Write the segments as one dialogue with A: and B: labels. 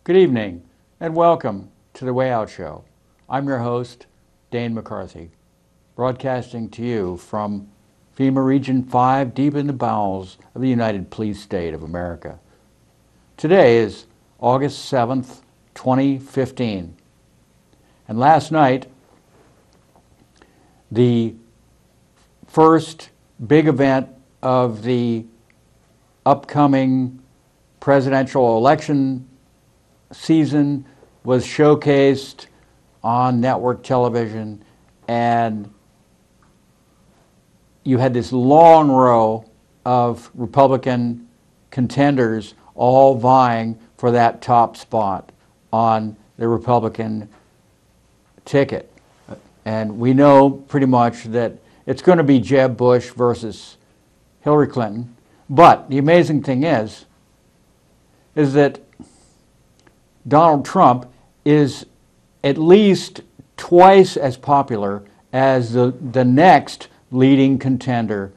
A: Good evening, and welcome to The Way Out Show. I'm your host, Dane McCarthy, broadcasting to you from FEMA Region 5, deep in the bowels of the United Police State of America. Today is August 7th, 2015, and last night, the first big event of the upcoming presidential election season was showcased on network television, and you had this long row of Republican contenders all vying for that top spot on the Republican ticket. And we know pretty much that it's going to be Jeb Bush versus Hillary Clinton. But the amazing thing is that Donald Trump is at least twice as popular as the next leading contender,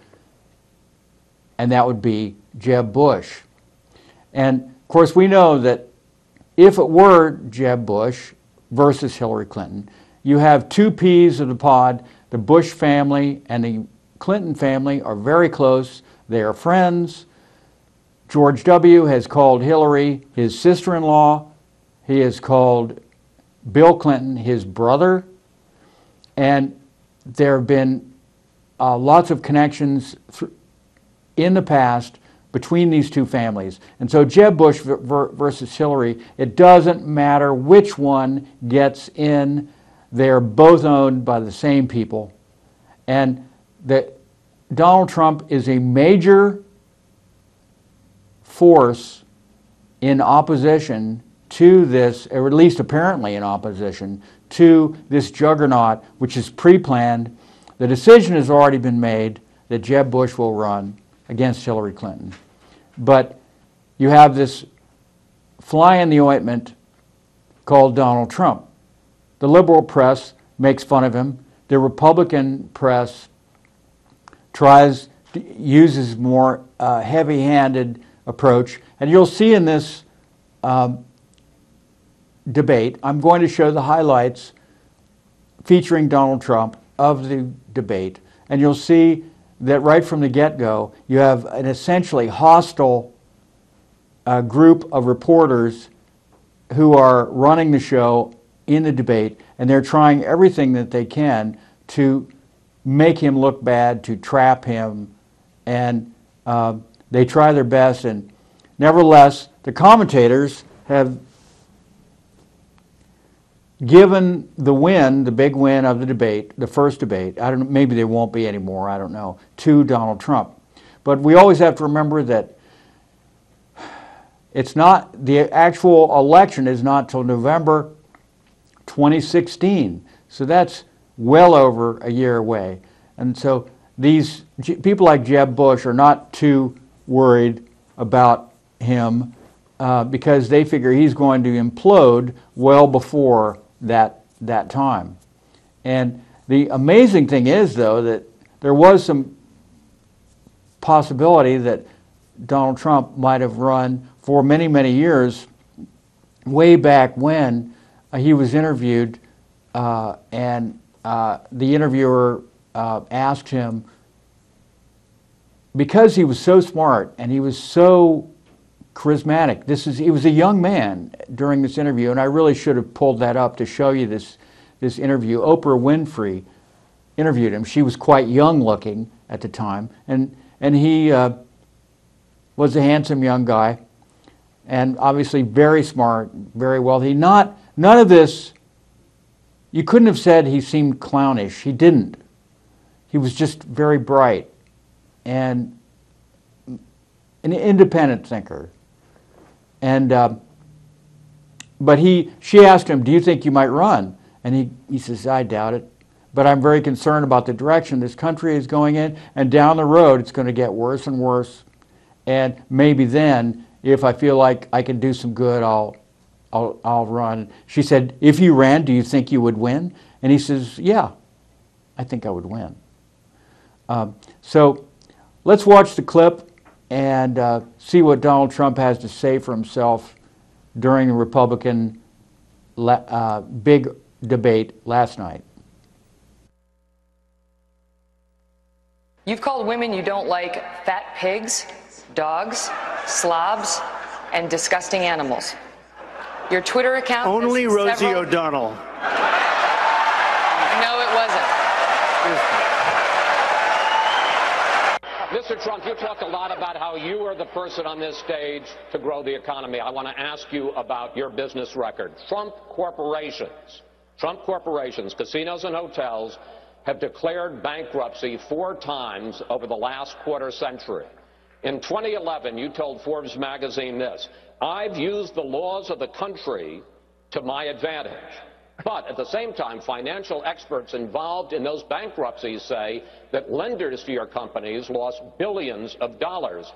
A: and that would be Jeb Bush. And of course we know that if it were Jeb Bush versus Hillary Clinton, you have two peas of the pod. The Bush family and the Clinton family are very close. They are friends. George W. has called Hillary his sister-in-law. He has called Bill Clinton his brother. And there have been lots of connections in the past between these two families. And so Jeb Bush versus Hillary, it doesn't matter which one gets in. They're both owned by the same people. And Donald Trump is a major force in opposition to this, or at least apparently in opposition to this juggernaut, which is pre-planned. The decision has already been made that Jeb Bush will run against Hillary Clinton. But you have this fly in the ointment called Donald Trump. The liberal press makes fun of him. The Republican press uses more heavy-handed approach. And you'll see in this debate, I'm going to show the highlights featuring Donald Trump of the debate. And you'll see that right from the get-go, you have an essentially hostile group of reporters who are running the show in the debate, and they're trying everything that they can to make him look bad, to trap him, and they try their best. And nevertheless, the commentators have given the win, the big win of the debate, the first debate, I don't know, maybe there won't be any more, I don't know, to Donald Trump. But we always have to remember that it's not, the actual election is not till November 2016. So that's well over a year away. And so these people like Jeb Bush are not too worried about him because they figure he's going to implode well before that time. And the amazing thing is, though, that there was some possibility that Donald Trump might have run for many, many years, way back when he was interviewed, and the interviewer asked him, because he was so smart and he was so charismatic. He was a young man during this interview, and I really should have pulled that up to show you this interview. Oprah Winfrey interviewed him. She was quite young looking at the time, and he was a handsome young guy, and obviously very smart, very wealthy. None of this, you couldn't have said he seemed clownish. He didn't. He was just very bright and an independent thinker. And but she asked him, "Do you think you might run?" And he says, "I doubt it, but I'm very concerned about the direction this country is going in, and down the road it's going to get worse and worse. And maybe then, if I feel like I can do some good, I'll run." She said, "If you ran, do you think you would win?" And he says, "Yeah, I think I would win." So let's watch the clip and see what Donald Trump has to say for himself during the Republican big debate last night.
B: You've called women you don't like fat pigs, dogs, slobs, and disgusting animals. Your Twitter account
C: Only
B: has
C: Rosie
B: several...
C: O'Donnell.
B: No, it wasn't.
D: Mr. Trump, you talked a lot about how you are the person on this stage to grow the economy. I want to ask you about your business record. Trump corporations, casinos and hotels, have declared bankruptcy 4 times over the last quarter century. In 2011, you told Forbes magazine this: "I've used the laws of the country to my advantage." But at the same time, financial experts involved in those bankruptcies say that lenders to your companies lost billions of dollars.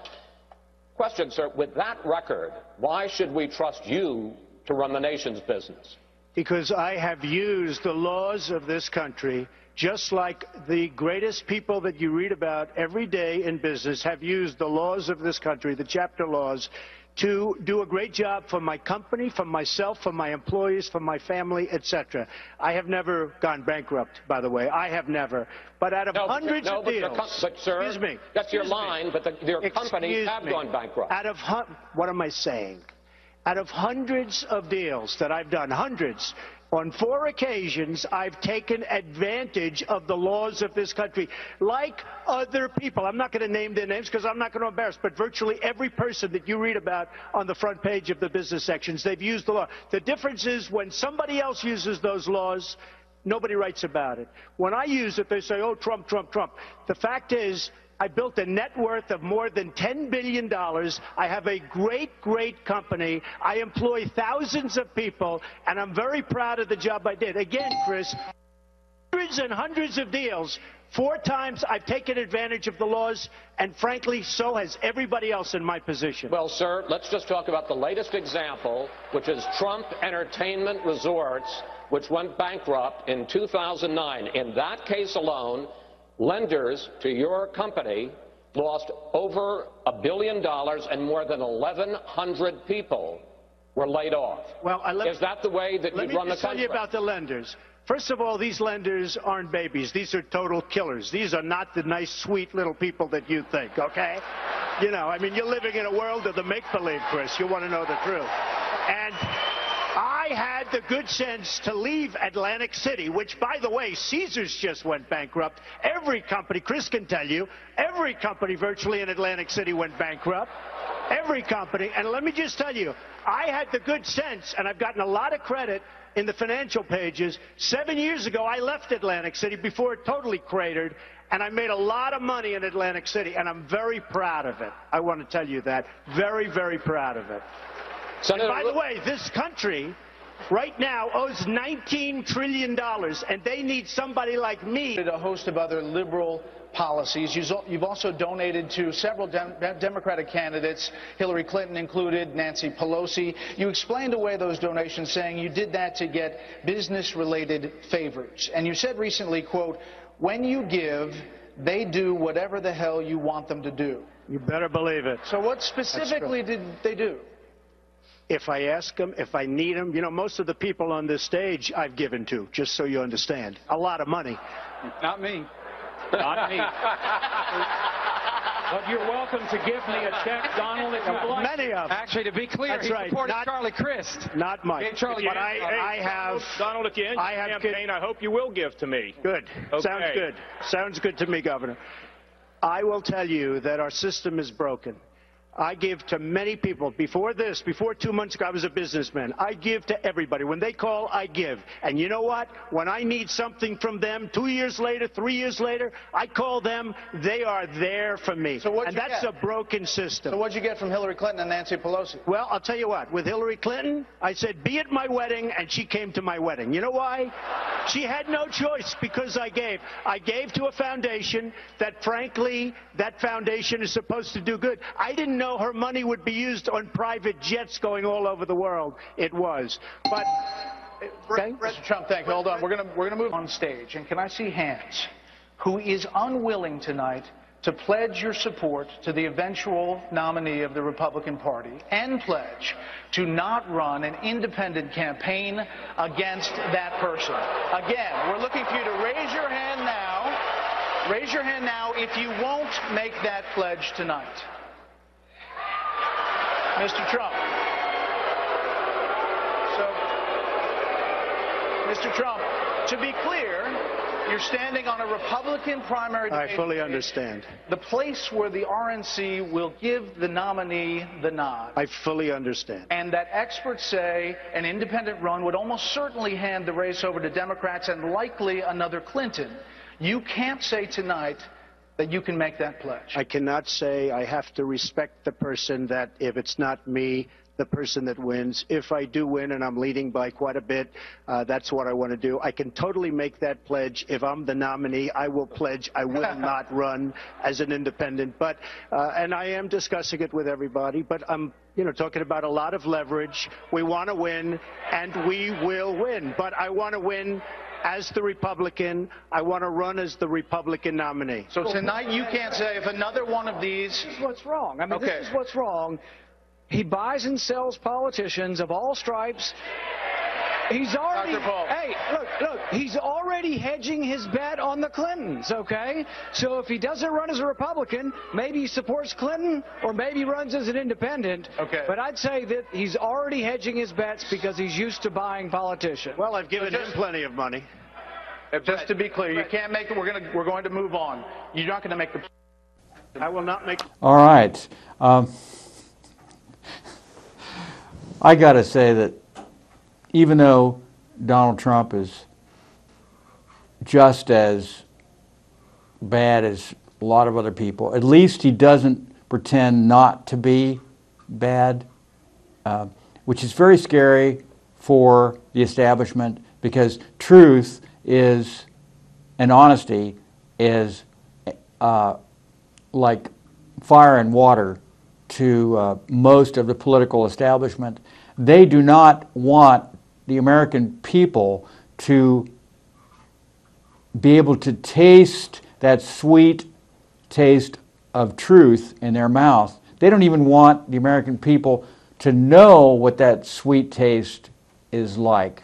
D: Question, sir, with that record, why should we trust you to run the nation's business?
C: Because I have used the laws of this country, just like the greatest people that you read about every day in business have used the laws of this country, the chapter laws, to do a great job for my company, for myself, for my employees, for my family, etc. I have never gone bankrupt, by the way. I have never. But out of hundreds of deals,
D: but sir,
C: excuse me,
D: that's your line, but your companies have gone bankrupt.
C: Out of what am I saying? Out of hundreds of deals that I've done, hundreds, on 4 occasions, I've taken advantage of the laws of this country, like other people. I'm not going to name their names because I'm not going to embarrass, but virtually every person that you read about on the front page of the business sections, they've used the law. The difference is when somebody else uses those laws, nobody writes about it. When I use it, they say, oh, Trump, Trump, Trump. The fact is, I built a net worth of more than $10 billion. I have a great, great company. I employ thousands of people, and I'm very proud of the job I did. Again, Chris, hundreds and hundreds of deals. 4 times I've taken advantage of the laws, and frankly, so has everybody else in my position.
D: Well, sir, let's just talk about the latest example, which is Trump Entertainment Resorts, which went bankrupt in 2009. In that case alone, lenders to your company lost over $1 billion and more than 1,100 people were laid off.
C: Well,
D: is that the way that you run the country?
C: Let me tell you about the lenders. First of all, these lenders aren't babies. These are total killers. These are not the nice, sweet little people that you think, okay? You know, I mean, you're living in a world of the make-believe, Chris. You want to know the truth. And I had the good sense to leave Atlantic City, which, by the way, Caesars just went bankrupt. Every company, Chris can tell you, every company virtually in Atlantic City went bankrupt. Every company. And let me just tell you, I had the good sense, and I've gotten a lot of credit in the financial pages. 7 years ago, I left Atlantic City before it totally cratered, and I made a lot of money in Atlantic City, and I'm very proud of it. I want to tell you that. Very, very proud of it. And by the way, this country right now owes $19 trillion, and they need somebody like me.
E: A host of other liberal policies. You've also donated to several Democratic candidates, Hillary Clinton included, Nancy Pelosi. You explained away those donations, saying you did that to get business-related favors. And you said recently, quote, when you give, they do whatever the hell you want them to do.
C: You better believe it.
E: So what specifically did they do?
C: If I ask them, if I need them, you know, most of the people on this stage I've given to, just so you understand. A lot of money.
F: Not me. Not me. But you're welcome to give me a check, Donald, if you'd like.
C: Many of them.
F: Actually, to be clear,
C: That's
F: he
C: right.
F: supported Charlie Crist.
C: Not Mike.
F: Hey, Charlie,
C: but I have...
G: Donald, if you end your campaign, I hope you will give to me.
C: Good.
G: Okay.
C: Sounds good. Sounds good to me, Governor. I will tell you that our system is broken. I give to many people. Before 2 months ago, I was a businessman. I give to everybody. When they call, I give. And you know what? When I need something from them, 2 years later, 3 years later, I call them. They are there for me.
E: So what'd
C: and
E: you
C: that's
E: get?
C: A broken system.
E: So what'd you get from Hillary Clinton and Nancy Pelosi?
C: Well, I'll tell you what. With Hillary Clinton, I said, be at my wedding, and she came to my wedding. You know why? She had no choice because I gave. I gave to a foundation that, frankly, that foundation is supposed to do good. I didn't know her money would be used on private jets going all over the world. It was. But, okay?
E: Mr. Trump, thank you. Hold on. We're gonna move on stage. And can I see hands? Who is unwilling tonight to pledge your support to the eventual nominee of the Republican Party and pledge to not run an independent campaign against that person. Again, we're looking for you to raise your hand now. Raise your hand now if you won't make that pledge tonight. Mr. Trump. So, Mr. Trump, to be clear, you're standing on a Republican primary debate.
C: I fully understand.
E: The place where the RNC will give the nominee the nod.
C: I fully understand.
E: And that experts say an independent run would almost certainly hand the race over to Democrats and likely another Clinton. You can't say tonight that you can make that pledge.
C: I cannot say. I have to respect the person that if it's not me, the person that wins. If I do win, and I'm leading by quite a bit, that's what I want to do. I can totally make that pledge. If I'm the nominee, I will pledge I will not run as an independent. But and I am discussing it with everybody, but I'm talking about a lot of leverage. We want to win, and we will win. But I want to win as the Republican. I want to run as the Republican nominee.
E: So tonight you can't say if another one of these...
F: This is what's wrong. I mean,
E: Okay.
F: This is what's wrong. He buys and sells politicians of all stripes. He's already,
E: Dr. Paul.
F: hey, look, he's already hedging his bet on the Clintons, okay? So if he doesn't run as a Republican, maybe he supports Clinton or maybe runs as an independent.
E: Okay.
F: But I'd say that he's already hedging his bets because he's used to buying politicians.
C: Well, I've given him plenty of money.
E: Just to be clear, you can't make it. We're going to move on. You're not going to make the...
C: I will not make...
A: All right. I got to say that even though Donald Trump is just as bad as a lot of other people, at least he doesn't pretend not to be bad, which is very scary for the establishment, because truth is, and honesty is like fire and water to most of the political establishment. They do not want the American people to be able to taste that sweet taste of truth in their mouth. They don't even want the American people to know what that sweet taste is like.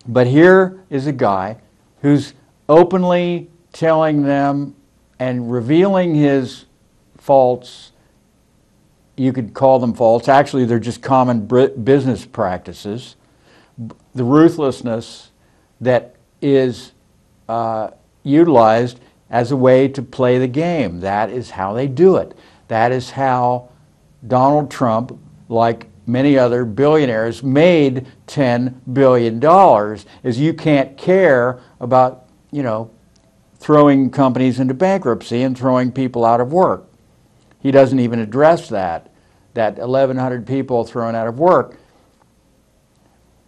A: But here is a guy who's openly telling them and revealing his faults. You could call them faults. Actually, they're just common business practices. The ruthlessness that is utilized as a way to play the game. That is how they do it. That is how Donald Trump, like many other billionaires, made $10 billion, is you can't care about, throwing companies into bankruptcy and throwing people out of work. He doesn't even address that 1,100 people thrown out of work.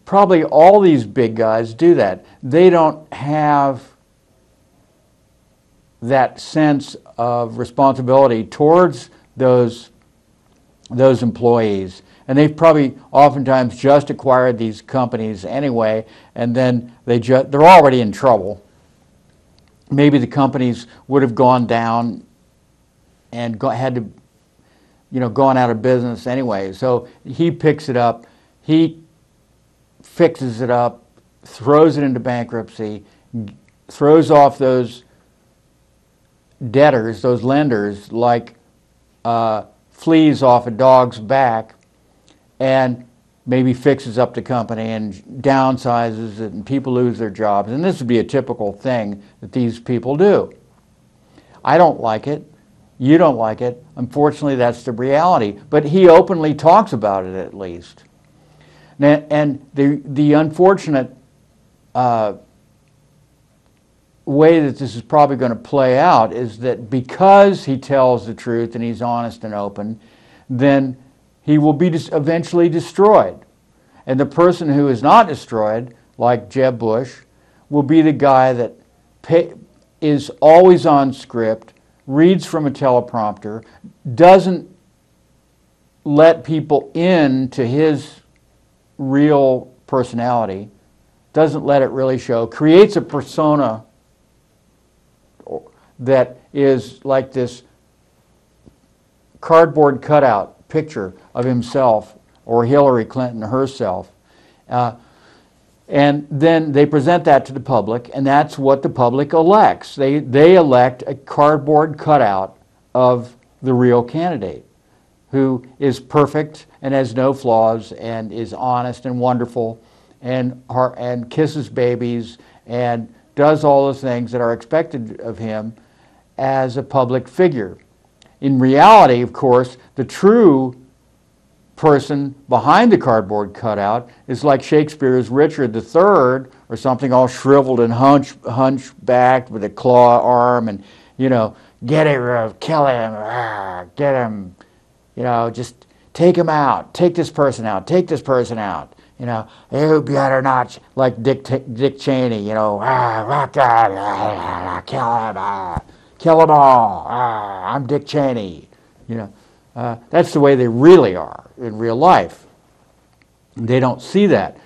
A: Probably all these big guys do that. They don't have that sense of responsibility towards those employees. And they've probably oftentimes just acquired these companies anyway, and then they're already in trouble. Maybe the companies would have gone down and had to, gone out of business anyway. So he picks it up, he fixes it up, throws it into bankruptcy, throws off those debtors, those lenders, like fleas off a dog's back, and maybe fixes up the company and downsizes it, and people lose their jobs. And this would be a typical thing that these people do. I don't like it. You don't like it. Unfortunately, that's the reality. But he openly talks about it, at least. And the unfortunate way that this is probably going to play out is that because he tells the truth and he's honest and open, then he will be eventually destroyed. And the person who is not destroyed, like Jeb Bush, will be the guy that is always on script, reads from a teleprompter, doesn't let people into his real personality, doesn't let it really show, creates a persona that is like this cardboard cutout picture of himself or Hillary Clinton herself. And then they present that to the public, and that's what the public elects. They elect a cardboard cutout of the real candidate, who is perfect and has no flaws and is honest and wonderful and kisses babies and does all the things that are expected of him as a public figure. In reality, of course, the true person behind the cardboard cutout is like Shakespeare's Richard III or something, all shriveled and hunchbacked with a claw arm, and, you know, get him, kill him, get him, you know, just take him out, take this person out, take this person out, you know, you better not, like Dick Cheney, you know, kill them all, I'm Dick Cheney, you know. That's the way they really are in real life. They don't see that.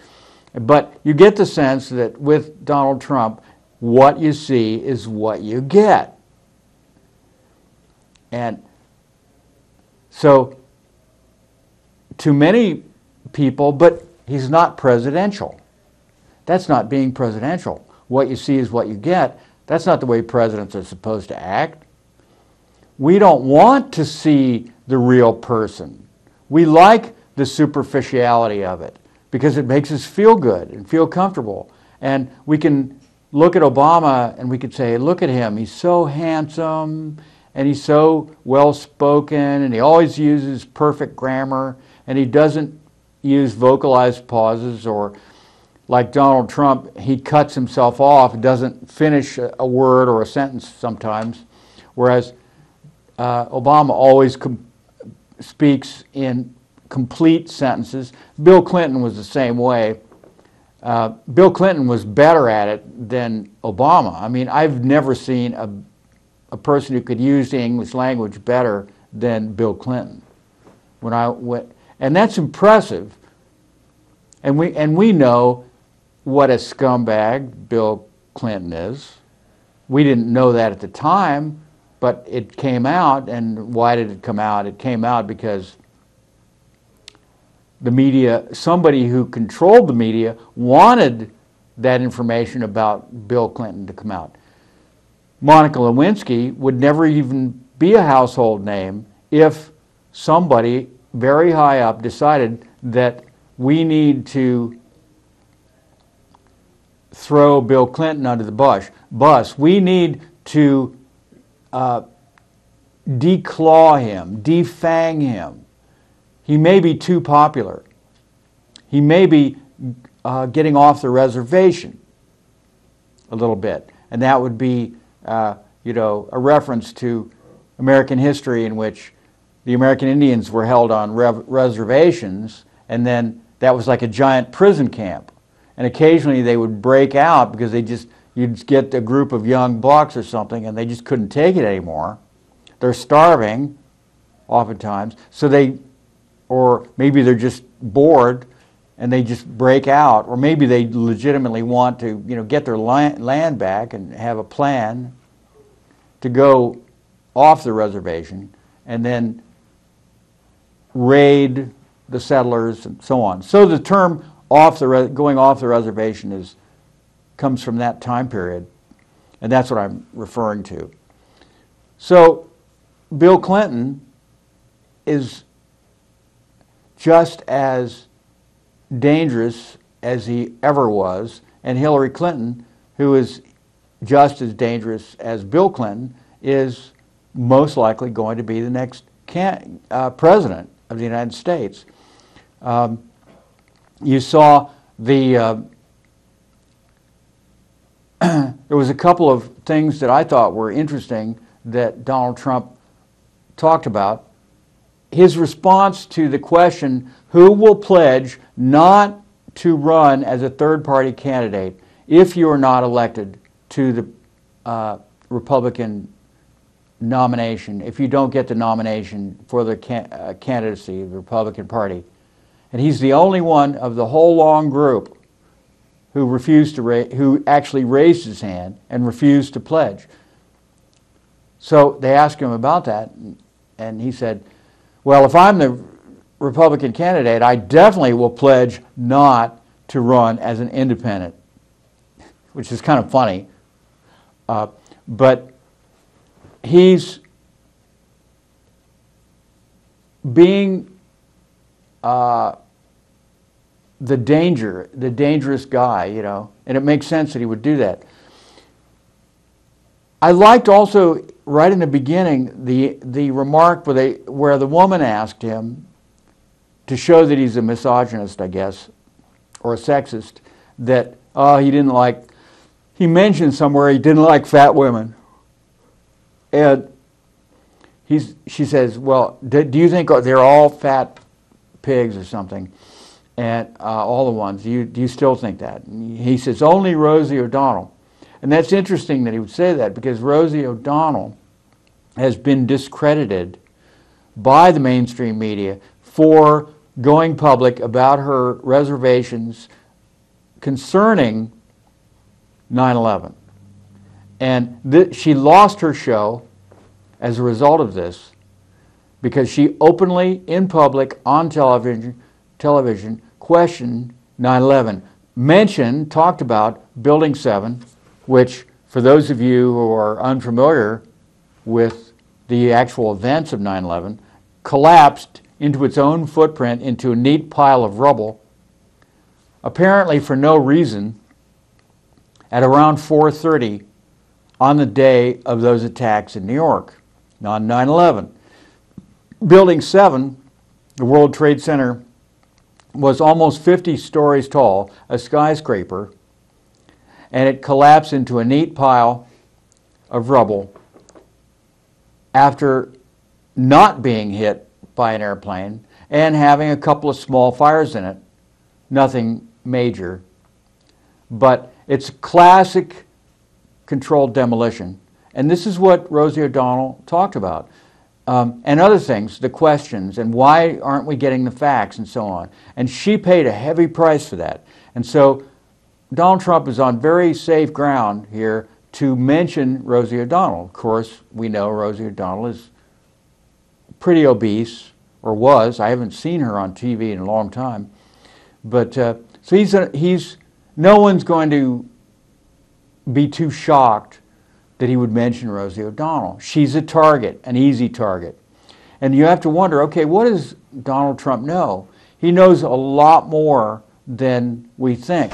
A: But you get the sense that with Donald Trump, what you see is what you get. And so, to many people, but he's not presidential. That's not being presidential. What you see is what you get. That's not the way presidents are supposed to act. We don't want to see the real person. We like the superficiality of it because it makes us feel good and feel comfortable. And we can look at Obama and we could say, look at him, he's so handsome and he's so well-spoken and he always uses perfect grammar and he doesn't use vocalized pauses, or like Donald Trump, he cuts himself off, doesn't finish a word or a sentence sometimes, whereas Obama always speaks in complete sentences. Bill Clinton was the same way. Bill Clinton was better at it than Obama. I mean, I've never seen a person who could use the English language better than Bill Clinton. And that's impressive. And we know what a scumbag Bill Clinton is. We didn't know that at the time, but it came out. And why did it come out? It came out because the media, somebody who controlled the media, wanted that information about Bill Clinton to come out. Monica Lewinsky would never even be a household name if somebody very high up decided that we need to throw Bill Clinton under the bus. We need to declaw him, defang him. He may be too popular. He may be getting off the reservation a little bit. And that would be, you know, a reference to American history in which the American Indians were held on reservations, and then that was like a giant prison camp. And occasionally they would break out because you'd get a group of young bucks or something and they just couldn't take it anymore. They're starving, oftentimes, or maybe they're just bored and they just break out, or maybe they legitimately want to, you know, get their land back and have a plan to go off the reservation and then raid the settlers and so on. So the term going off the reservation comes from that time period, and that's what I'm referring to. So Bill Clinton is just as dangerous as he ever was, and Hillary Clinton, who is just as dangerous as Bill Clinton, is most likely going to be the next president of the United States. You saw there was a couple of things that I thought were interesting that Donald Trump talked about. His response to the question, who will pledge not to run as a third-party candidate if you are not elected to the Republican nomination, if you don't get the nomination for the candidacy of the Republican Party. And he's the only one of the whole long group who who actually raised his hand and refused to pledge. So they asked him about that, and he said, well, if I'm the Republican candidate, I definitely will pledge not to run as an independent, which is kind of funny. But he's being the dangerous guy, you know, and it makes sense that he would do that. I liked also, right in the beginning, the remark where the woman asked him, to show that he's a misogynist, I guess, or a sexist, that he mentioned somewhere he didn't like fat women. And she says, well, do you think they're all fat pigs or something? And all the ones, do you still think that? And he says, only Rosie O'Donnell. And that's interesting that he would say that, because Rosie O'Donnell has been discredited by the mainstream media for going public about her reservations concerning 9/11. And she lost her show as a result of this, because she openly, in public, on television questioned 9/11, talked about Building 7, which, for those of you who are unfamiliar with the actual events of 9/11, collapsed into its own footprint into a neat pile of rubble, apparently for no reason, at around 4:30 on the day of those attacks in New York, on 9/11. Building 7, the World Trade Center, was almost 50 stories tall, a skyscraper, and it collapsed into a neat pile of rubble after not being hit by an airplane and having a couple of small fires in it. Nothing major. But it's classic controlled demolition. And this is what Rosie O'Donnell talked about. And other things, the questions, and why aren't we getting the facts, and so on. And she paid a heavy price for that. And so Donald Trump is on very safe ground here to mention Rosie O'Donnell. Of course, we know Rosie O'Donnell is pretty obese, or was. I haven't seen her on TV in a long time. But so no one's going to be too shocked that he would mention Rosie O'Donnell. She's a target, an easy target. And you have to wonder, okay, what does Donald Trump know? He knows a lot more than we think.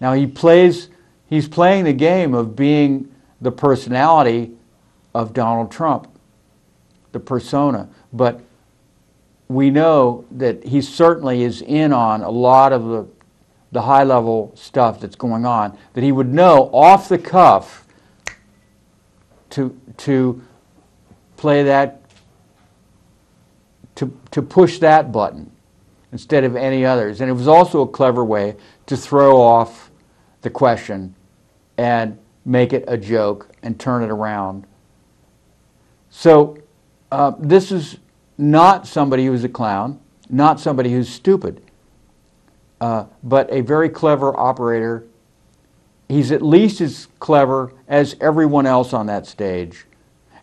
A: Now he's playing the game of being the personality of Donald Trump, the persona. But we know that he certainly is in on a lot of the high-level stuff that's going on, that he would know off the cuff to play that, to push that button instead of any others. And it was also a clever way to throw off the question and make it a joke and turn it around. So this is not somebody who's a clown, not somebody who's stupid, but a very clever operator. He's at least as clever as everyone else on that stage.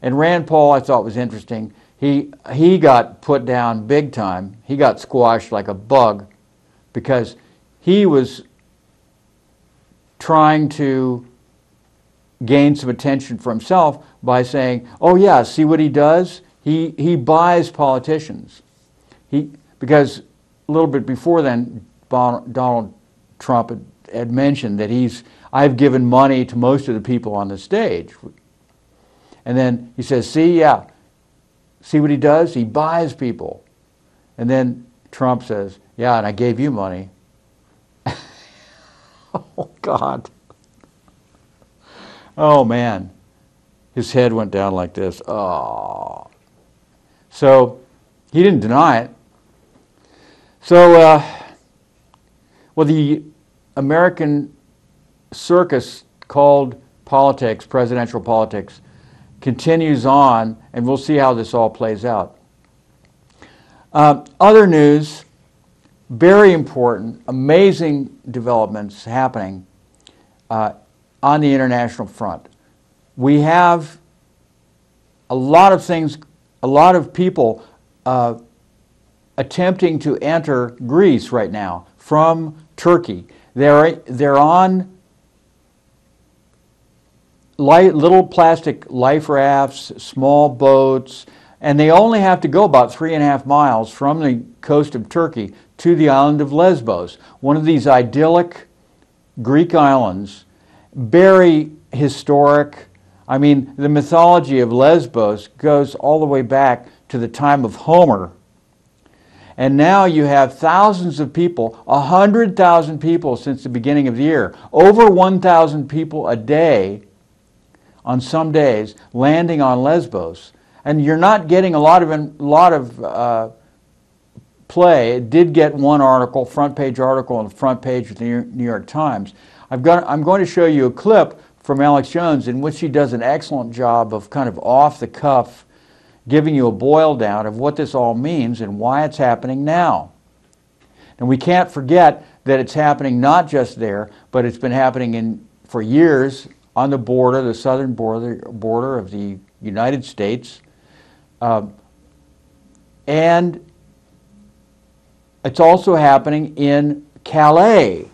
A: And Rand Paul, I thought, was interesting. He got put down big time. He got squashed like a bug because he was trying to gain some attention for himself by saying, oh yeah, see what he does? He buys politicians. Because a little bit before then, Donald Trump had mentioned that I've given money to most of the people on the stage. And then he says, see what he does? He buys people. And then Trump says, yeah, and I gave you money. Oh, God. Oh, man. His head went down like this. Oh. So he didn't deny it. So, well, the American circus called politics, presidential politics, continues on, and we'll see how this all plays out. Other news, very important, amazing developments happening on the international front. We have a lot of things, a lot of people attempting to enter Greece right now from Turkey. They're on little plastic life rafts, small boats, and they only have to go about 3.5 miles from the coast of Turkey to the island of Lesbos, one of these idyllic Greek islands, very historic. I mean, the mythology of Lesbos goes all the way back to the time of Homer. And now you have thousands of people, 100,000 people since the beginning of the year, over 1,000 people a day on some days landing on Lesbos. And you're not getting a lot of play. It did get one article, front page article on the front page of the New York Times. I'm going to show you a clip from Alex Jones in which she does an excellent job of kind of off the cuff giving you a boil down of what this all means and why it's happening now. And we can't forget that it's happening not just there, but it's been happening for years on the border, the southern border of the United States. And it's also happening in Calais,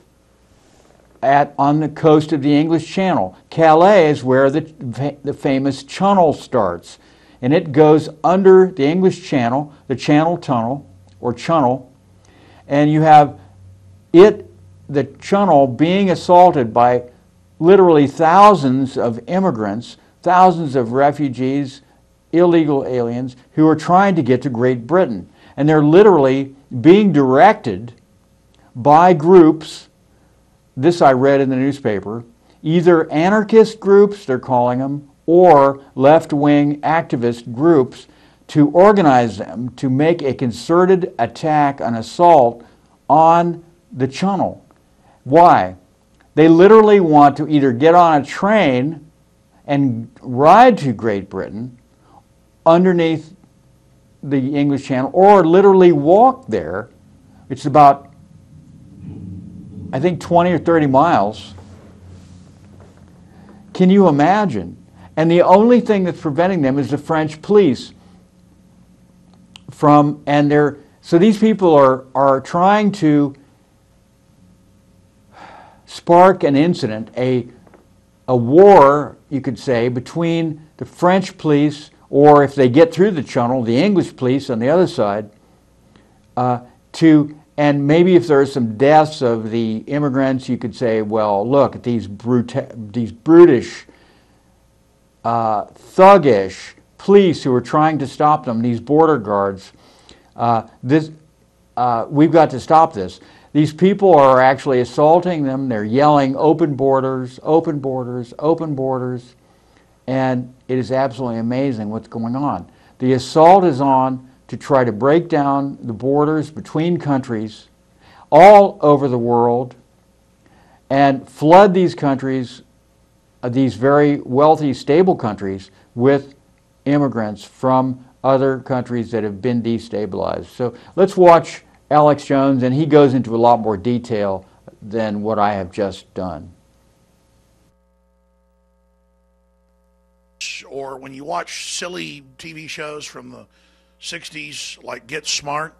A: on the coast of the English Channel. Calais is where the famous Channel starts. And it goes under the English Channel, the Channel Tunnel, or Channel, and you have the Channel, being assaulted by literally thousands of immigrants, thousands of refugees, illegal aliens, who are trying to get to Great Britain. And they're literally being directed by groups, this I read in the newspaper, either anarchist groups, they're calling them, or left-wing activist groups, to organize them to make a concerted attack, an assault on the Channel. Why? They literally want to either get on a train and ride to Great Britain underneath the English Channel, or literally walk there. It's about, I think, 20 or 30 miles. Can you imagine? And the only thing that's preventing them is the French police so these people are trying to spark an incident, a war, you could say, between the French police, or if they get through the Channel, the English police on the other side, and maybe if there are some deaths of the immigrants, you could say, well, look at these brutish, thuggish police who are trying to stop them, these border guards. We've got to stop this. These people are actually assaulting them. They're yelling, open borders, open borders, open borders. And it is absolutely amazing what's going on. The assault is on to try to break down the borders between countries all over the world and flood these countries, these very wealthy, stable countries, with immigrants from other countries that have been destabilized. So let's watch Alex Jones, and he goes into a lot more detail than what I have just done.
H: Or when you watch silly TV shows from the 60s like Get Smart,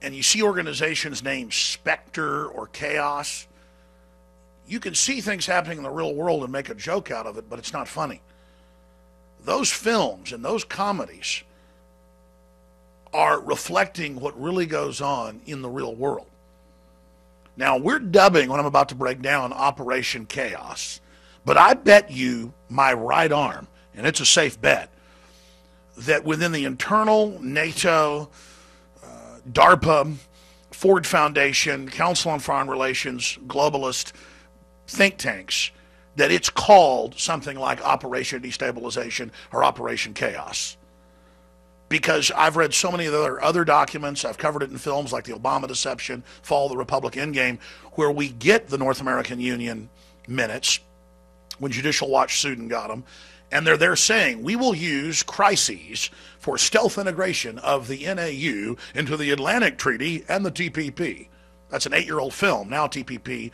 H: and you see organizations named Spectre or Chaos, you can see things happening in the real world and make a joke out of it, but it's not funny. Those films and those comedies are reflecting what really goes on in the real world. Now, we're dubbing what I'm about to break down Operation Chaos, but I bet you my right arm, and it's a safe bet, that within the internal NATO, DARPA, Ford Foundation, Council on Foreign Relations, globalist think tanks, that it's called something like Operation Destabilization or Operation Chaos. Because I've read so many of the other documents, I've covered it in films like The Obama Deception, Fall of the Republic Endgame, where we get the North American Union minutes, when Judicial Watch sued and got them, and they're there saying, we will use crises for stealth integration of the NAU into the Atlantic Treaty and the TPP. That's an 8-year-old film. Now TPP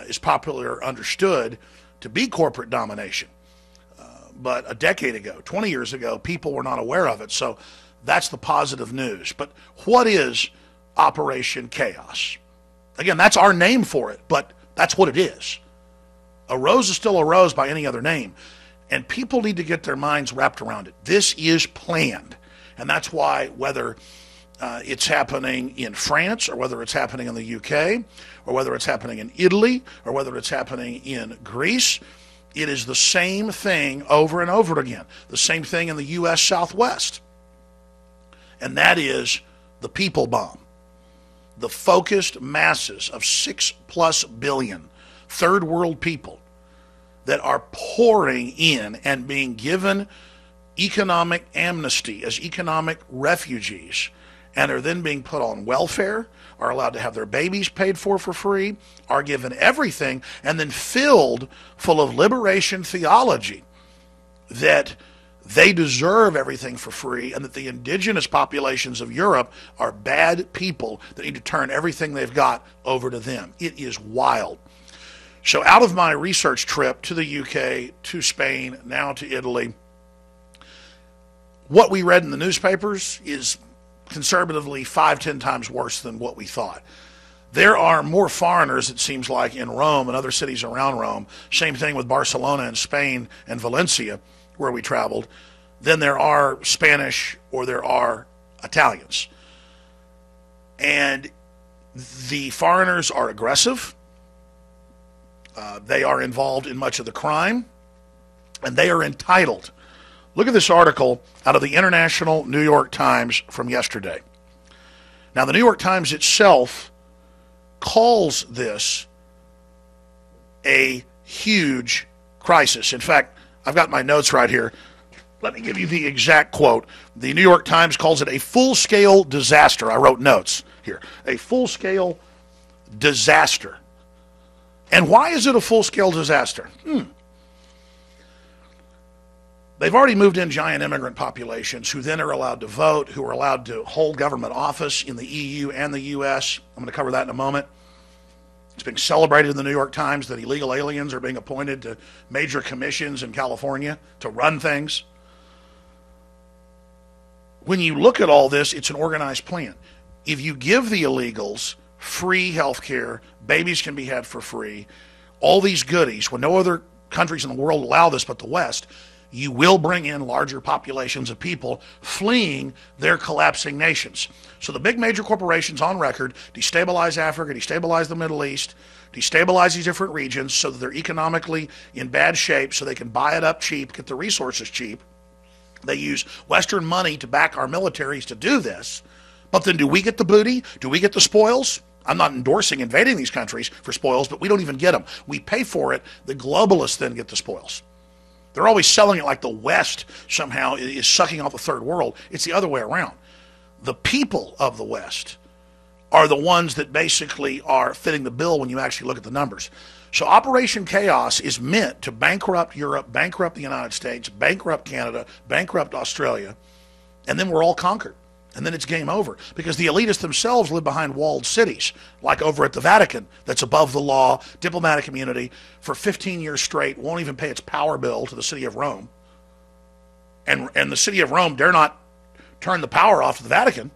H: is popular understood to be corporate domination. but a decade ago, 20 years ago, people were not aware of it. So that's the positive news. But what is Operation Chaos? Again, that's our name for it, but that's what it is. A rose is still a rose by any other name. And people need to get their minds wrapped around it. This is planned. And that's why whether it's happening in France, or whether it's happening in the UK, or whether it's happening in Italy, or whether it's happening in Greece, it is the same thing over and over again. The same thing in the U.S. Southwest. And that is the people bomb. The focused masses of 6+ billion third world people that are pouring in and being given economic amnesty as economic refugees, and are then being put on welfare, are allowed to have their babies paid for free, are given everything, and then filled full of liberation theology that they deserve everything for free, and that the indigenous populations of Europe are bad people that need to turn everything they've got over to them. It is wild. So out of my research trip to the UK, to Spain, now to Italy, what we read in the newspapers is conservatively 5-10 times worse than what we thought. There are more foreigners, it seems like, in Rome and other cities around Rome, same thing with Barcelona and Spain and Valencia, where we traveled, than there are Spanish or there are Italians. And the foreigners are aggressive. They are involved in much of the crime, and they are entitled. Look at this article out of the International New York Times from yesterday. Now, the New York Times itself calls this a huge crisis. In fact, I've got my notes right here. Let me give you the exact quote. The New York Times calls it a full-scale disaster. I wrote notes here. A full-scale disaster. And why is it a full-scale disaster? They've already moved in giant immigrant populations who then are allowed to vote, who are allowed to hold government office in the EU and the U.S. I'm going to cover that in a moment. It's being celebrated in the New York Times that illegal aliens are being appointed to major commissions in California to run things. When you look at all this, it's an organized plan. If you give the illegals free health care, babies can be had for free, all these goodies, when no other countries in the world allow this but the West, you will bring in larger populations of people fleeing their collapsing nations. So the big major corporations on record destabilize Africa, destabilize the Middle East, destabilize these different regions so that they're economically in bad shape so they can buy it up cheap, get the resources cheap. They use Western money to back our militaries to do this. But then do we get the booty? Do we get the spoils? I'm not endorsing invading these countries for spoils, but we don't even get them. We pay for it. The globalists then get the spoils. They're always selling it like the West somehow is sucking off the third world. It's the other way around. The people of the West are the ones that basically are fitting the bill when you actually look at the numbers. So Operation Chaos is meant to bankrupt Europe, bankrupt the United States, bankrupt Canada, bankrupt Australia, and then we're all conquered. And then it's game over because the elitists themselves live behind walled cities, like over at the Vatican, that's above the law, diplomatic immunity, for 15 years straight, won't even pay its power bill to the city of Rome. And the city of Rome dare not turn the power off to the Vatican.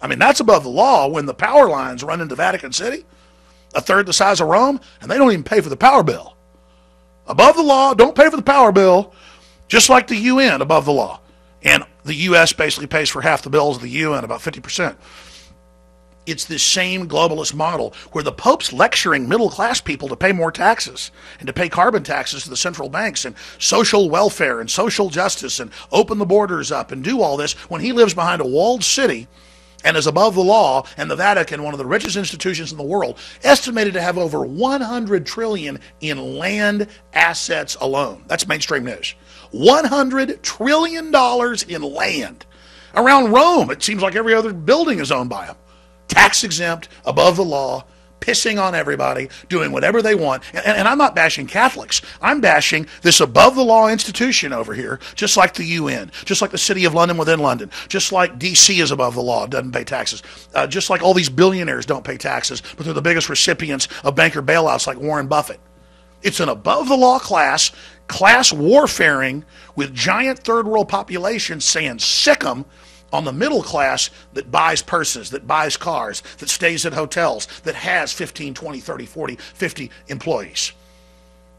H: I mean, that's above the law when the power lines run into Vatican City, a third the size of Rome, and they don't even pay for the power bill. Above the law, don't pay for the power bill, just like the UN above the law. And the U.S. basically pays for half the bills of the UN, about 50%. It's this same globalist model where the Pope's lecturing middle-class people to pay more taxes and to pay carbon taxes to the central banks and social welfare and social justice and open the borders up and do all this when he lives behind a walled city and is above the law, and the Vatican, one of the richest institutions in the world, estimated to have over $100 trillion in land assets alone. That's mainstream news. $100 trillion in land. Around Rome, it seems like every other building is owned by them. Tax exempt, above the law, pissing on everybody, doing whatever they want. And I'm not bashing Catholics. I'm bashing this above-the-law institution over here, just like the UN, just like the City of London within London, just like D.C. is above the law, doesn't pay taxes, just like all these billionaires don't pay taxes, but they're the biggest recipients of banker bailouts like Warren Buffett. It's an above-the-law class warfaring with giant third-world populations saying sick 'em on the middle class that buys purses, that buys cars, that stays at hotels, that has 15, 20, 30, 40, 50 employees.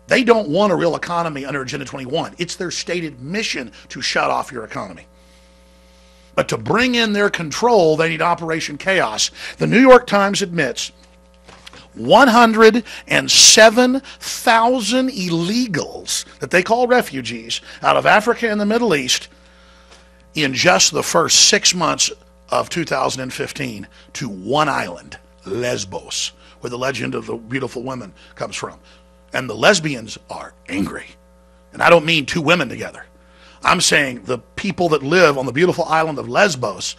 H: They don't want a real economy under Agenda 21. It's their stated mission to shut off your economy. But to bring in their control, they need Operation Chaos. The New York Times admits 107,000 illegals that they call refugees out of Africa and the Middle East in just the first 6 months of 2015 to one island, Lesbos, where the legend of the beautiful women comes from. And the lesbians are angry. And I don't mean two women together. I'm saying the people that live on the beautiful island of Lesbos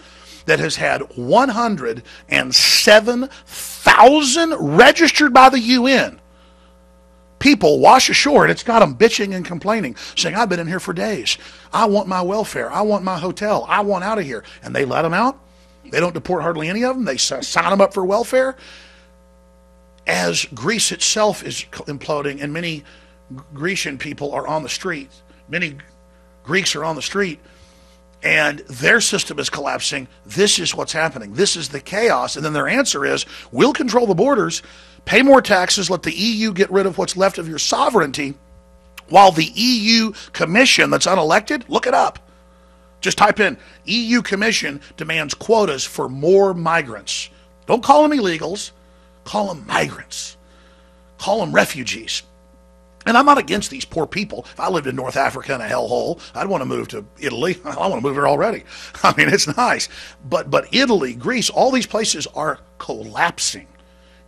H: that has had 107,000 registered by the UN people wash ashore, and it's got them bitching and complaining, saying, I've been in here for days. I want my welfare. I want my hotel. I want out of here. And they let them out. They don't deport hardly any of them. They sign them up for welfare. As Greece itself is imploding and many Grecian people are on the street, many Greeks are on the street, and their system is collapsing. This is what's happening. This is the chaos. And then their answer is, we'll control the borders, pay more taxes, let the EU get rid of what's left of your sovereignty, while the EU Commission that's unelected, look it up. Just type in, EU Commission demands quotas for more migrants. Don't call them illegals. Call them migrants. Call them refugees. And I'm not against these poor people. If I lived in North Africa in a hellhole, I'd want to move to Italy. I want to move here already. I mean, it's nice. But Italy, Greece, all these places are collapsing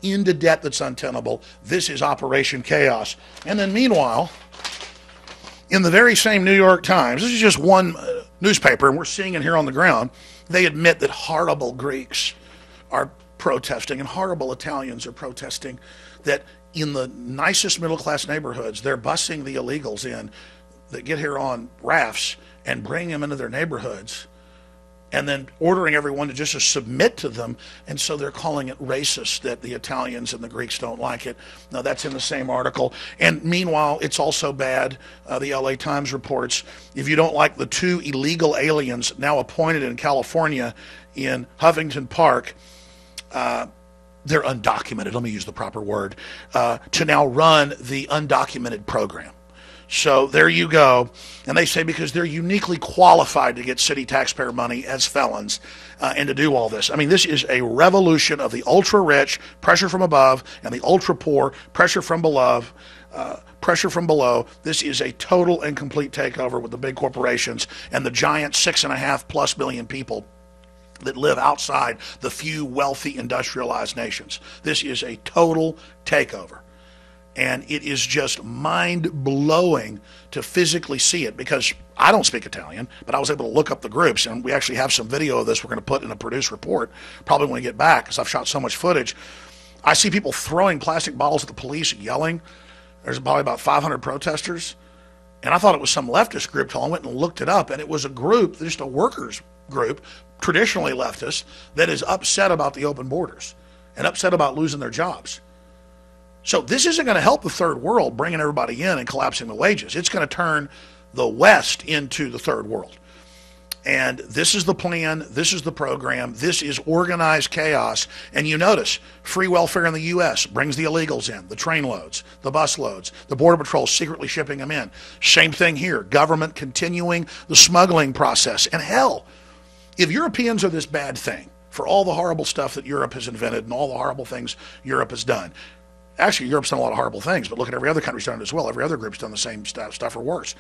H: into debt that's untenable. This is Operation Chaos. And then meanwhile, in the very same New York Times, this is just one newspaper, and we're seeing it here on the ground, they admit that horrible Greeks are protesting and horrible Italians are protesting, that in the nicest middle-class neighborhoods, they're busing the illegals in that get here on rafts and bring them into their neighborhoods and then ordering everyone to just submit to them. And so they're calling it racist that the Italians and the Greeks don't like it. Now, that's in the same article. And meanwhile, it's also bad. The LA Times reports, if you don't like the 2 illegal aliens now appointed in California in Huffington Park, they're undocumented, let me use the proper word, to now run the undocumented program. So there you go. And they say because they're uniquely qualified to get city taxpayer money as felons and to do all this. I mean, this is a revolution of the ultra-rich, pressure from above, and the ultra-poor, pressure from below. This is a total and complete takeover with the big corporations and the giant 6.5+ billion people that live outside the few wealthy industrialized nations. This is a total takeover. And it is just mind-blowing to physically see it, because I don't speak Italian, but I was able to look up the groups, and we actually have some video of this we're going to put in a produced report, probably when we get back, because I've shot so much footage. I see people throwing plastic bottles at the police, yelling. There's probably about 500 protesters. And I thought it was some leftist group till I went and looked it up, and it was a group, just a workers group, traditionally leftist, that is upset about the open borders and upset about losing their jobs. So this isn't going to help the third world, bringing everybody in and collapsing the wages. It's going to turn the West into the third world. And this is the plan. This is the program. This is organized chaos. And you notice free welfare in the U.S. brings the illegals in, the train loads, the bus loads, the Border Patrol secretly shipping them in. Same thing here. Government continuing the smuggling process. And hell, if Europeans are this bad thing for all the horrible stuff that Europe has invented and all the horrible things Europe has done, actually, Europe's done a lot of horrible things, but look at every other country's done it as well. Every other group's done the same stuff or worse.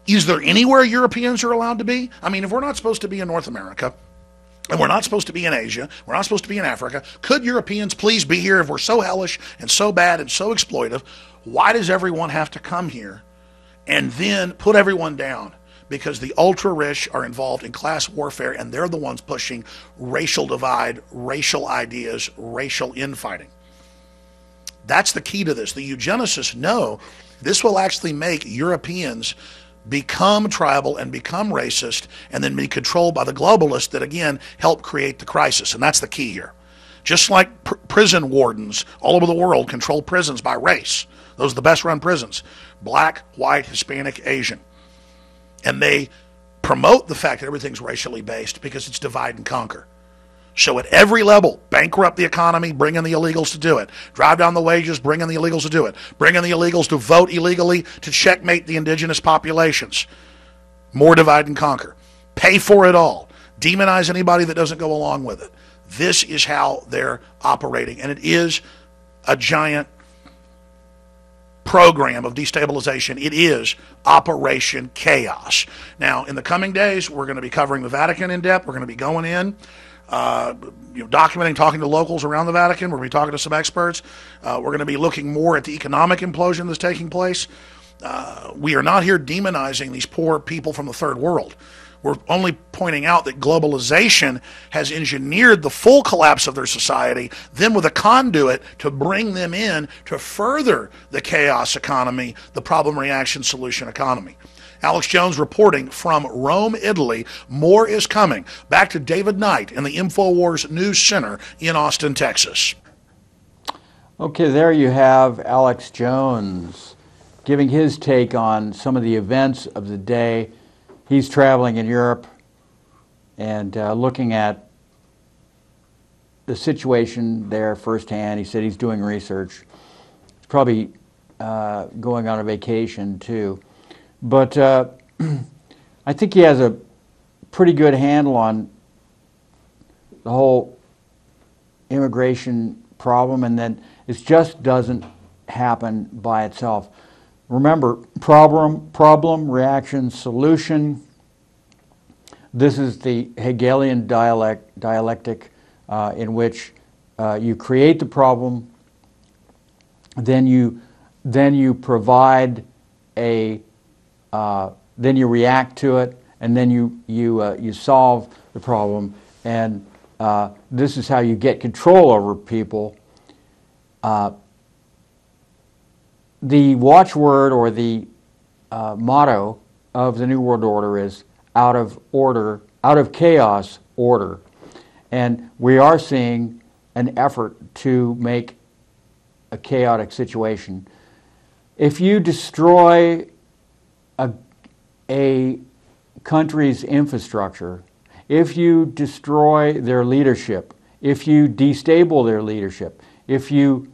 H: Is there anywhere Europeans are allowed to be? I mean, if we're not supposed to be in North America, and we're not supposed to be in Asia, we're not supposed to be in Africa, could Europeans please be here? If we're so hellish and so bad and so exploitive, why does everyone have to come here and then put everyone down? Because the ultra-rich are involved in class warfare, and they're the ones pushing racial divide, racial ideas, racial infighting. That's the key to this. The eugenicists know this will actually make Europeans become tribal and become racist and then be controlled by the globalists that, again, help create the crisis. And that's the key here. Just like prison wardens all over the world control prisons by race. Those are the best run prisons. Black, white, Hispanic, Asian. And they promote the fact that everything's racially based because it's divide and conquer. So at every level, bankrupt the economy, bring in the illegals to do it. Drive down the wages, bring in the illegals to do it. Bring in the illegals to vote illegally to checkmate the indigenous populations. More divide and conquer. Pay for it all. Demonize anybody that doesn't go along with it. This is how they're operating, and it is a giant program of destabilization. It is Operation Chaos. Now, in the coming days, we're going to be covering the Vatican in depth. We're going to be going in, documenting, talking to locals around the Vatican. We're going to be talking to some experts. We're going to be looking more at the economic implosion that's taking place. We are not here demonizing these poor people from the third world. We're only pointing out that globalization has engineered the full collapse of their society, then with a conduit to bring them in to further the chaos economy, the problem, reaction, solution economy. Alex Jones reporting from Rome, Italy. More is coming. Back to David Knight in the InfoWars News Center in Austin, Texas.
A: Okay, there you have Alex Jones giving his take on some of the events of the day. He's traveling in Europe and looking at the situation there firsthand. He said he's doing research. He's probably going on a vacation too. But I think he has a pretty good handle on the whole immigration problem, and then it just doesn't happen by itself. Remember, problem, reaction, solution. This is the Hegelian dialectic in which you create the problem, then you provide a, then you react to it, and then you solve the problem. And this is how you get control over people. The watchword or the motto of the New World Order is out of chaos, order. And we are seeing an effort to make a chaotic situation. If you destroy a country's infrastructure, if you destroy their leadership, if you destabilize their leadership, if you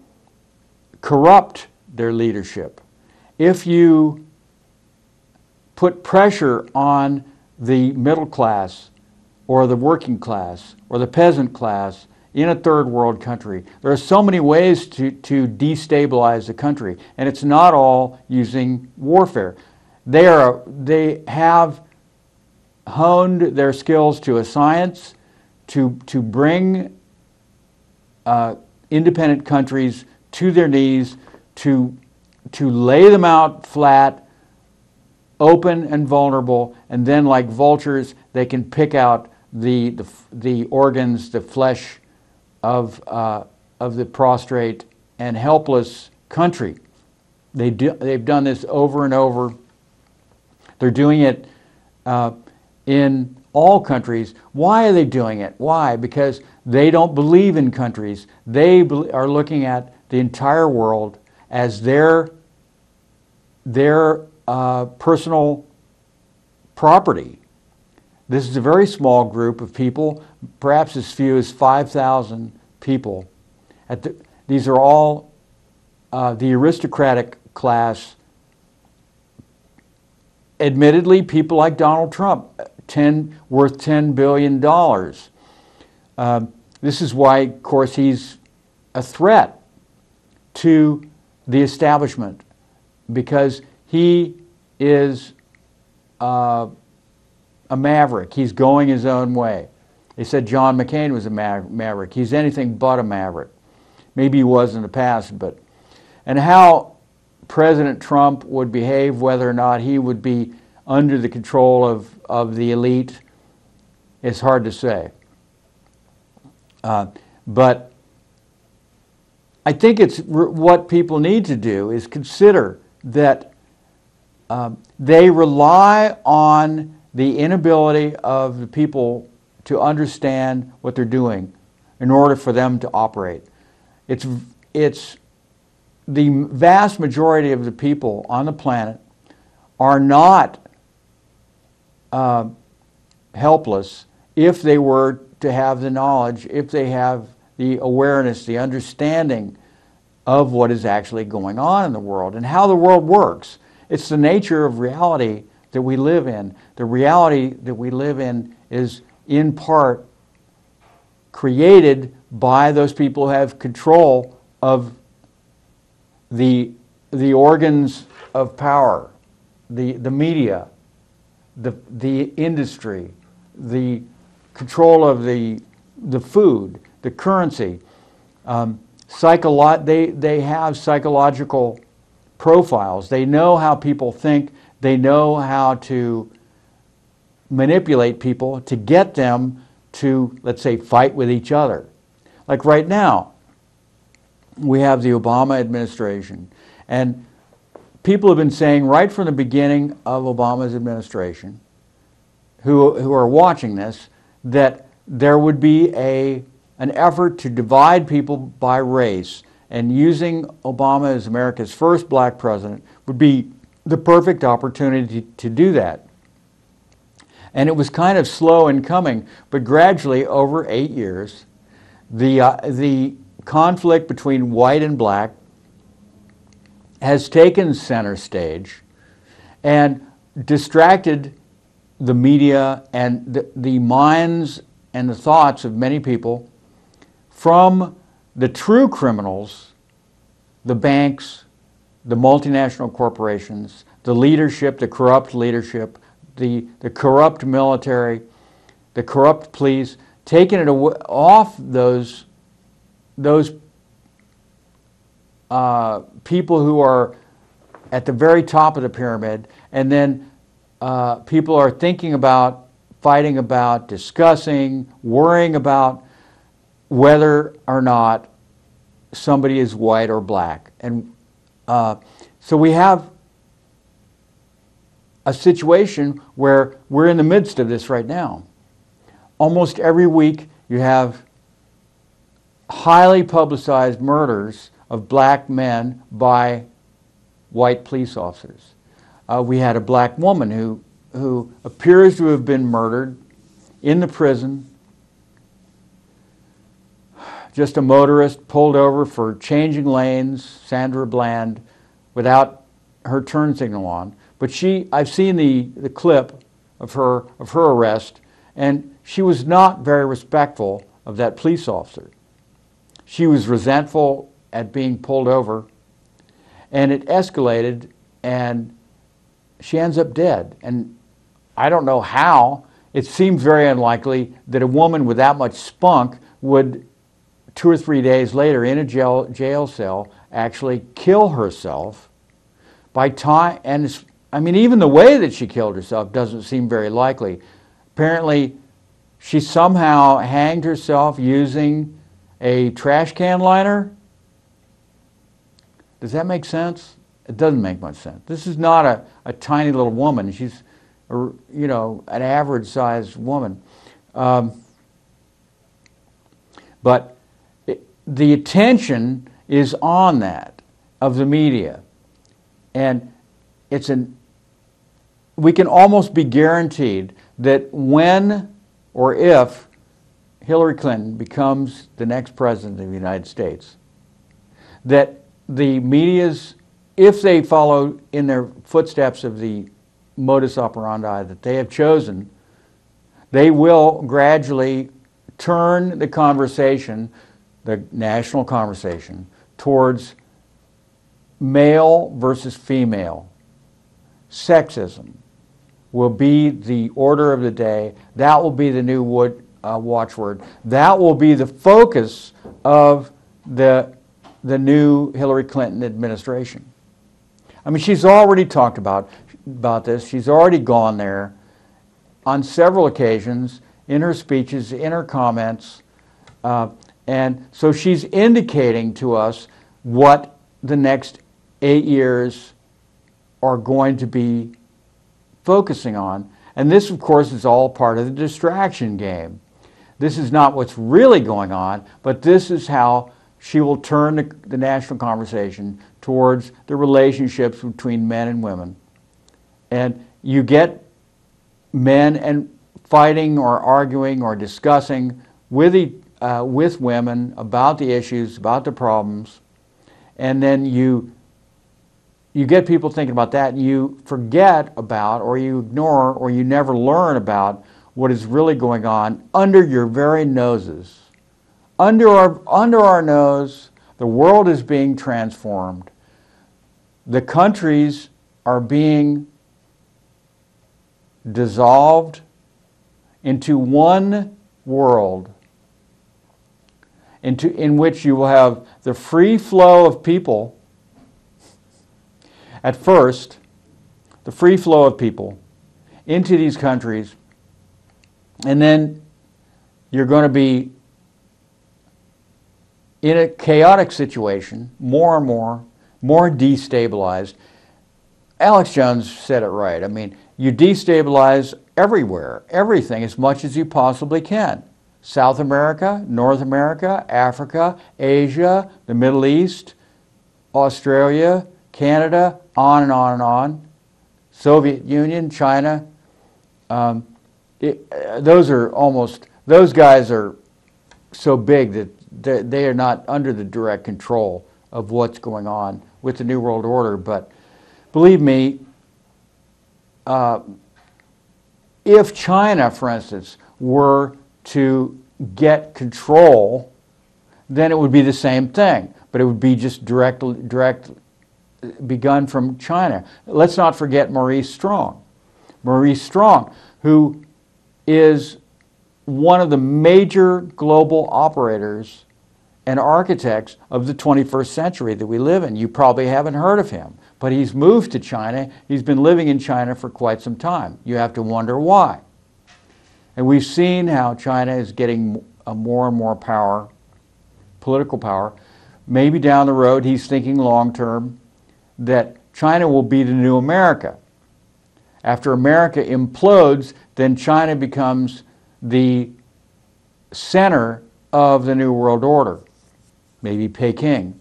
A: corrupt their leadership, if you put pressure on the middle class or the working class or the peasant class in a third world country, there are so many ways to destabilize the country, and it's not all using warfare. They have honed their skills to a science to bring independent countries to their knees, to lay them out flat, open and vulnerable, and then like vultures they can pick out the organs, the flesh of the prostrate and helpless country. They've done this over and over. They're doing it in all countries. Why are they doing it? Why? Because they don't believe in countries. They are looking at the entire world as their personal property. This is a very small group of people, perhaps as few as 5,000 people. These are all the aristocratic class. Admittedly, people like Donald Trump, worth $10 billion. This is why, of course, he's a threat to the establishment, because he is a maverick. He's going his own way. They said John McCain was a maverick. He's anything but a maverick. Maybe he was in the past, but... And how President Trump would behave, whether or not he would be under the control of the elite, is hard to say. But I think it's what people need to do is consider that they rely on the inability of the people to understand what they're doing. in order for them to operate. It's the vast majority of the people on the planet are not helpless if they were to have the knowledge, if they have the awareness, the understanding of what is actually going on in the world and how the world works. It's the nature of reality that we live in. The reality that we live in is in part created by those people who have control of the organs of power, the media, the industry, the control of the food, the currency. They have psychological profiles. They know how people think. They know how to manipulate people to get them to, let's say, fight with each other. Like right now, we have the Obama administration, and people have been saying right from the beginning of Obama's administration, who are watching this, that there would be an effort to divide people by race, and using Obama as America's first black president would be the perfect opportunity to do that. And it was kind of slow in coming, but gradually over 8 years, the conflict between white and black has taken center stage and distracted the media and the minds and the thoughts of many people from the true criminals, the banks, the multinational corporations, the leadership, the corrupt leadership, the corrupt military, the corrupt police, taking it off those people who are at the very top of the pyramid, and then people are thinking about, fighting about, discussing, worrying about whether or not somebody is white or black. And so we have a situation where we're in the midst of this right now. Almost every week you have highly publicized murders of black men by white police officers. We had a black woman who appears to have been murdered in the prison. Just a motorist pulled over for changing lanes, Sandra Bland, without her turn signal on. But I've seen the clip of her arrest, and she was not very respectful of that police officer. She was resentful at being pulled over, and it escalated, and she ends up dead. And I don't know how. It seems very unlikely that a woman with that much spunk would 2 or 3 days later in a jail cell actually kill herself by time. And I mean, even the way that she killed herself doesn't seem very likely. Apparently, she somehow hanged herself using a trash can liner. Does that make sense? It doesn't make much sense. This is not a tiny little woman. She's, an average-sized woman. But the attention is on that of the media, and we can almost be guaranteed that when or if Hillary Clinton becomes the next president of the United States, that the media's, if they follow in their footsteps of the modus operandi that they have chosen, they will gradually turn the conversation, the national conversation, towards male versus female. Sexism will be the order of the day. That will be the new watchword. That will be the focus of the new Hillary Clinton administration. I mean, she's already talked about this. She's already gone there on several occasions in her speeches, in her comments. And so she's indicating to us what the next 8 years are going to be focusing on. And this, of course, is all part of the distraction game. This is not what's really going on, but this is how she will turn the national conversation towards the relationships between men and women. And you get men and fighting or arguing or discussing with women about the issues, about the problems, and then you get people thinking about that, and you forget about, or you ignore, or you never learn about what is really going on under your very noses. Under our nose, the world is being transformed. The countries are being dissolved into one world in which you will have the free flow of people. At first, the free flow of people into these countries, and then you're going to be in a chaotic situation, more and more destabilized. Alex Jones said it right. I mean, you destabilize everywhere, everything, as much as you possibly can. South America, North America, Africa, Asia, the Middle East, Australia, Canada, on and on and on. Soviet Union, China. Those guys are so big that they are not under the direct control of what's going on with the New World Order. But believe me, if China, for instance, were to get control, then it would be the same thing, but it would be just direct begun from China. Let's not forget Maurice Strong. Maurice Strong, who is one of the major global operators and architects of the 21st century that we live in. You probably haven't heard of him, but he's moved to China. He's been living in China for quite some time. You have to wonder why. And we've seen how China is getting more and more power, political power. Maybe down the road, he's thinking long term that China will be the new America. After America implodes, then China becomes the center of the New World Order, maybe Peking.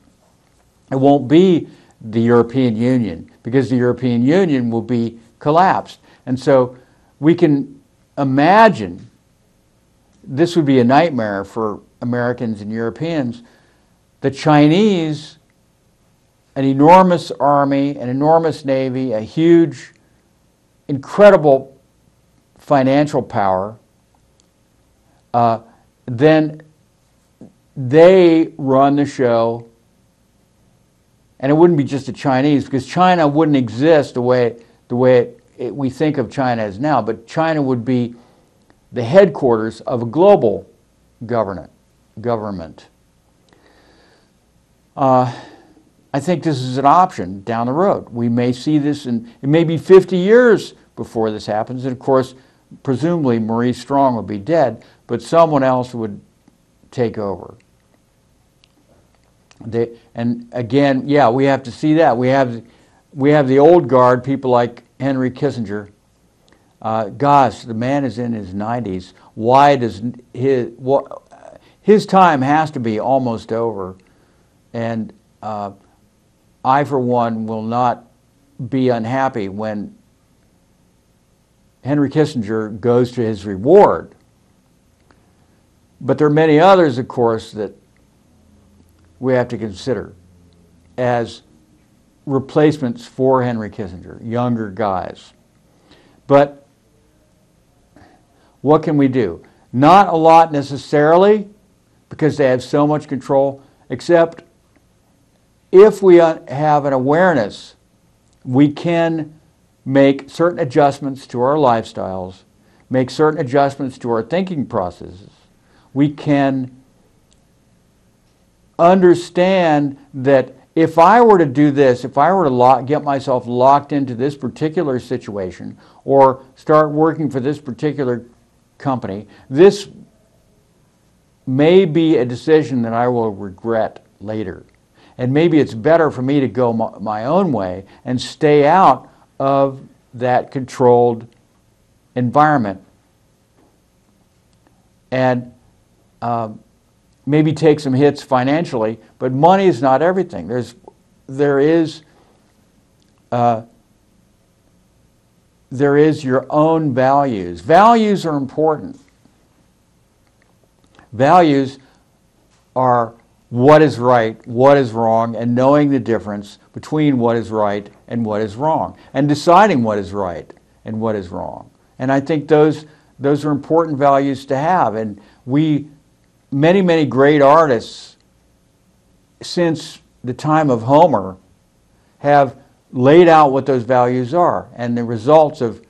A: It won't be the European Union, because the European Union will be collapsed. And so we can imagine, this would be a nightmare for Americans and Europeans, the Chinese, an enormous army, an enormous navy, a huge, incredible financial power, then they run the show. And it wouldn't be just the Chinese, because China wouldn't exist the way we think of China as now, but China would be the headquarters of a global government. I think this is an option down the road. We may see this, it may be 50 years before this happens, and of course, presumably Maurice Strong would be dead, but someone else would take over. And again, yeah, we have to see that. We have the old guard, people like Henry Kissinger. Gosh, the man is in his 90s. Why does his time has to be almost over? And I, for one, will not be unhappy when Henry Kissinger goes to his reward. But there are many others, of course, that we have to consider as replacements for Henry Kissinger, younger guys. But what can we do? Not a lot necessarily, because they have so much control, except if we have an awareness, we can make certain adjustments to our lifestyles, make certain adjustments to our thinking processes. We can understand that if I were to do this, if I were to get myself locked into this particular situation or start working for this particular company, this may be a decision that I will regret later. And maybe it's better for me to go my own way and stay out of that controlled environment. And maybe take some hits financially, but money is not everything. There is your own values. Values are important. Values are what is right, what is wrong, and knowing the difference between what is right and what is wrong, and deciding what is right and what is wrong. And I think those are important values to have. And many great artists since the time of Homer have laid out what those values are and the results of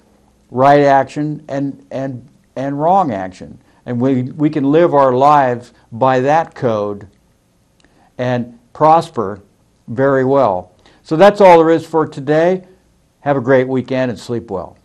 A: right action and wrong action. And we can live our lives by that code and prosper very well. So that's all there is for today. Have a great weekend and sleep well.